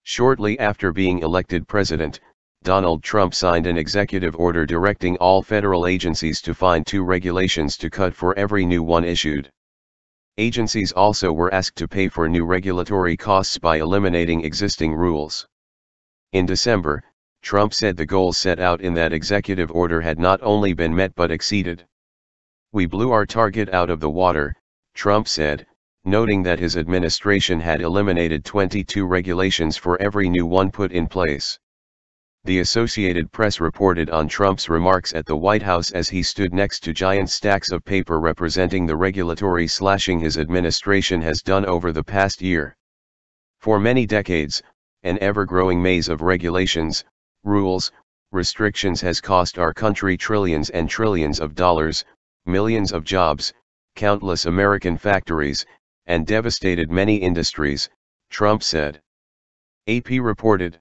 Shortly after being elected president, Donald Trump signed an executive order directing all federal agencies to find 2 regulations to cut for every new one issued. Agencies also were asked to pay for new regulatory costs by eliminating existing rules. In December, Trump said the goals set out in that executive order had not only been met but exceeded. "We blew our target out of the water," Trump said, noting that his administration had eliminated 22 regulations for every new one put in place. The Associated Press reported on Trump's remarks at the White House as he stood next to giant stacks of paper representing the regulatory slashing his administration has done over the past year. For many decades, an ever-growing maze of regulations, rules, restrictions has cost our country trillions and trillions of dollars, millions of jobs, countless American factories, and devastated many industries, Trump said. AP reported.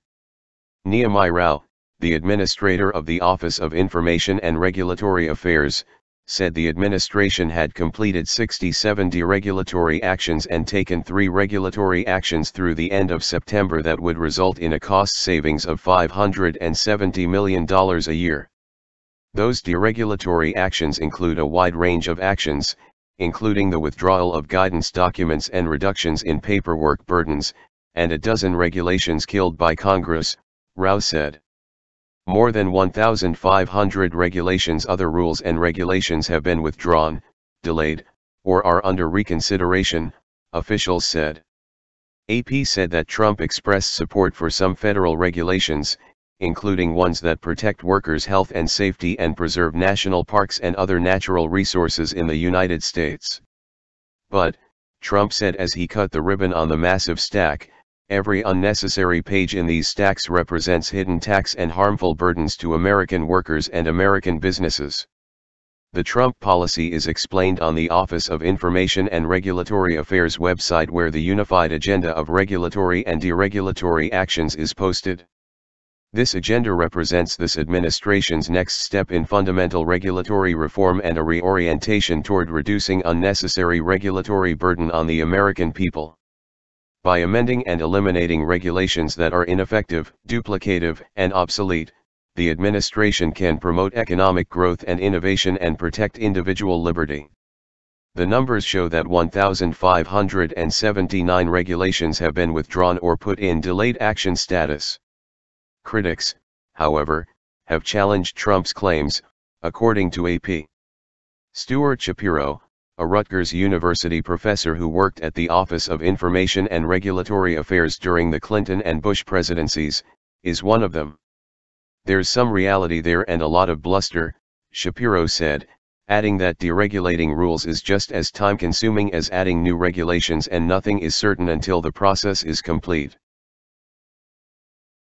Nehemiah Rao, the administrator of the Office of Information and Regulatory Affairs, said the administration had completed 67 deregulatory actions and taken 3 regulatory actions through the end of September that would result in a cost savings of $570 million a year. Those deregulatory actions include a wide range of actions, including the withdrawal of guidance documents and reductions in paperwork burdens, and a dozen regulations killed by Congress, Rao said. More than 1,500 regulations, other rules and regulations have been withdrawn, delayed, or are under reconsideration, officials said. AP said that Trump expressed support for some federal regulations, including ones that protect workers' health and safety and preserve national parks and other natural resources in the United States. But, Trump said as he cut the ribbon on the massive stack, every unnecessary page in these stacks represents hidden tax and harmful burdens to American workers and American businesses. The Trump policy is explained on the Office of Information and Regulatory Affairs website, where the unified agenda of regulatory and deregulatory actions is posted. This agenda represents this administration's next step in fundamental regulatory reform and a reorientation toward reducing unnecessary regulatory burden on the American people. By amending and eliminating regulations that are ineffective, duplicative, and obsolete, the administration can promote economic growth and innovation and protect individual liberty. The numbers show that 1,579 regulations have been withdrawn or put in delayed action status. Critics, however, have challenged Trump's claims, according to AP. Stuart Shapiro, a Rutgers University professor who worked at the Office of Information and Regulatory Affairs during the Clinton and Bush presidencies, is one of them. "There's some reality there and a lot of bluster," Shapiro said, adding that deregulating rules is just as time-consuming as adding new regulations and nothing is certain until the process is complete.